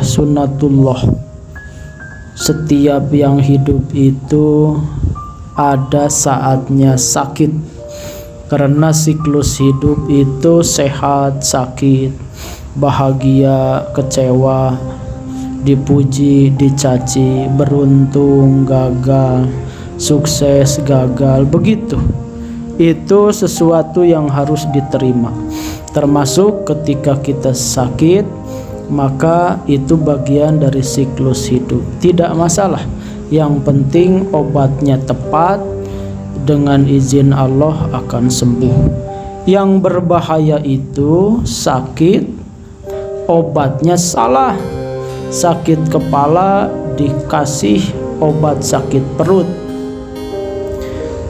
adalah sunnatullah. Setiap yang hidup itu ada saatnya sakit, karena siklus hidup itu sehat, sakit, bahagia, kecewa, dipuji, dicaci, beruntung, gagal, sukses, gagal, begitu. Itu sesuatu yang harus diterima. Termasuk ketika kita sakit, maka itu bagian dari siklus hidup. Tidak masalah. Yang penting obatnya tepat, dengan izin Allah akan sembuh. Yang berbahaya itu sakit, obatnya salah. Sakit kepala dikasih obat sakit perut,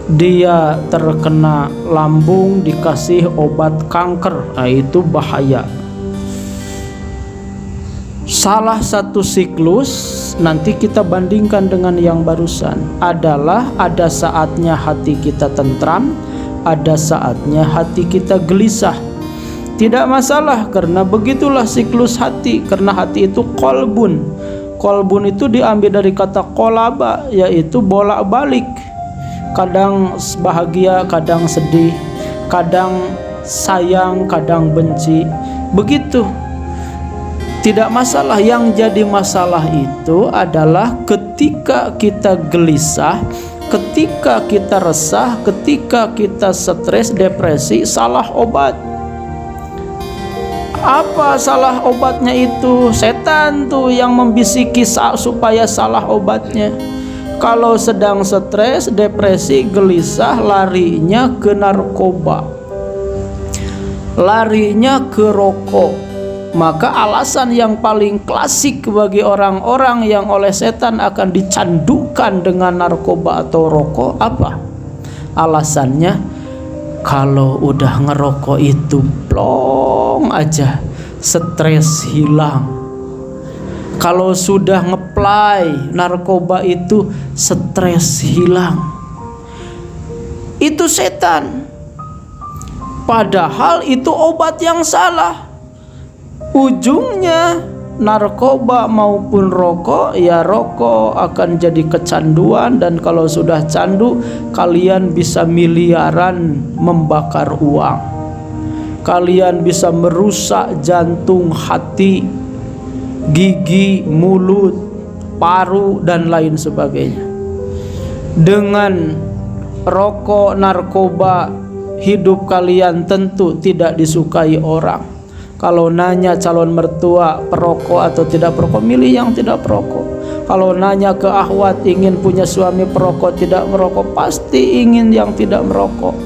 dia terkena lambung dikasih obat kanker, nah itu bahaya. Salah satu siklus, nanti kita bandingkan dengan yang barusan, adalah ada saatnya hati kita tentram, ada saatnya hati kita gelisah. Tidak masalah, karena begitulah siklus hati. Karena hati itu kolbun. Kolbun itu diambil dari kata kolaba, yaitu bolak-balik. Kadang bahagia, kadang sedih, kadang sayang, kadang benci. Begitu. Tidak masalah. Yang jadi masalah itu adalah ketika kita gelisah, ketika kita resah, ketika kita stres, depresi, salah obat. Apa salah obatnya itu? Setan tuh yang membisiki supaya salah obatnya. Kalau sedang stres, depresi, gelisah, larinya ke narkoba, larinya ke rokok. Maka alasan yang paling klasik bagi orang-orang yang oleh setan akan dicandukan dengan narkoba atau rokok apa? Alasannya, kalau udah ngerokok itu plong aja, stres hilang. Kalau sudah ngeplay narkoba itu stres hilang. Itu setan. Padahal itu obat yang salah. Ujungnya narkoba maupun rokok, ya rokok akan jadi kecanduan, dan kalau sudah candu kalian bisa miliaran membakar uang. Kalian bisa merusak jantung, hati, gigi, mulut, paru, dan lain sebagainya. Dengan rokok, narkoba, hidup kalian tentu tidak disukai orang. Kalau nanya calon mertua perokok atau tidak perokok, milih yang tidak perokok. Kalau nanya ke akhwat ingin punya suami perokok tidak merokok, pasti ingin yang tidak merokok,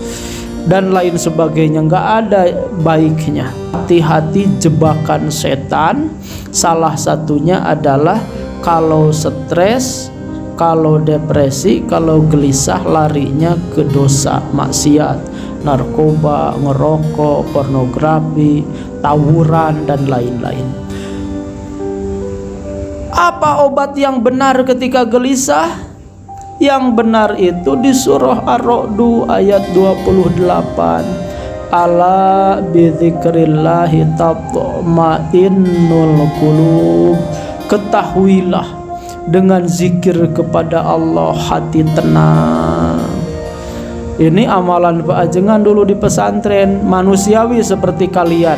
dan lain sebagainya. Nggak ada baiknya. Hati-hati jebakan setan. Salah satunya adalah kalau stres, kalau depresi, kalau gelisah, larinya ke dosa maksiat, narkoba, ngerokok, pornografi, tawuran, dan lain-lain. Apa obat yang benar ketika gelisah? Yang benar itu di surah Ar-Ra'd ayat 28. Ala bidzikrillahi tatma'innul qulub. Ketahuilah, dengan zikir kepada Allah hati tenang. Ini amalan Pak Ajengan dulu di pesantren, manusiawi seperti kalian.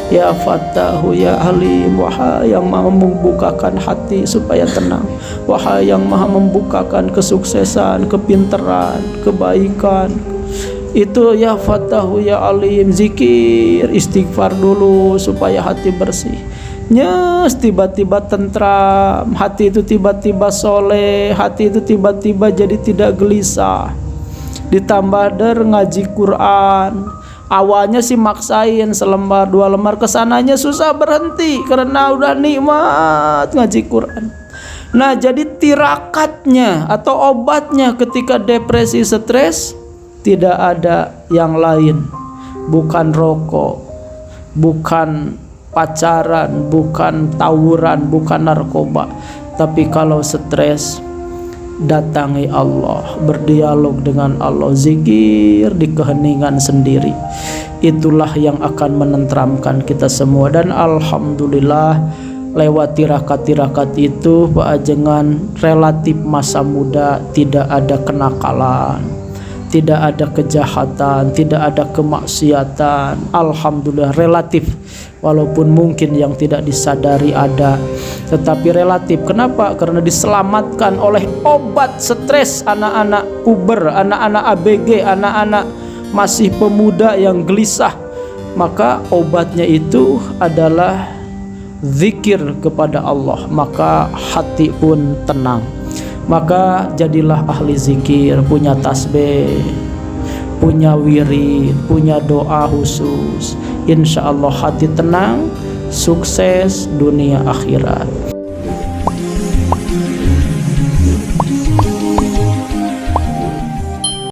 Ya Fattahu ya Alim, wahai yang maha membukakan hati supaya tenang, wahai yang maha membukakan kesuksesan, kepinteran, kebaikan. Itu ya Fattahu ya Alim, zikir, istighfar dulu supaya hati bersih. Nyes, tiba-tiba tentram, hati itu tiba-tiba soleh, hati itu tiba-tiba jadi tidak gelisah. Ditambah ngaji Quran, awalnya sih maksain selembar dua lembar, kesananya susah berhenti karena udah nikmat ngaji Quran. Nah, jadi tirakatnya atau obatnya ketika depresi, stres, tidak ada yang lain, bukan rokok, bukan pacaran, bukan tawuran, bukan narkoba. Tapi kalau stres, datangi Allah, berdialog dengan Allah, zikir di keheningan sendiri. Itulah yang akan menenteramkan kita semua. Dan alhamdulillah lewat tirakat-tirakat itu Paajengan relatif masa muda tidak ada kenakalan, tidak ada kejahatan, tidak ada kemaksiatan. Alhamdulillah relatif, walaupun mungkin yang tidak disadari ada, tetapi relatif. Kenapa? Karena diselamatkan oleh obat stres anak-anak puber, anak-anak ABG, anak-anak masih pemuda yang gelisah. Maka obatnya itu adalah zikir kepada Allah, maka hati pun tenang. Maka jadilah ahli zikir, punya tasbih, punya wirid, punya doa khusus. Insya Allah hati tenang, sukses dunia akhirat.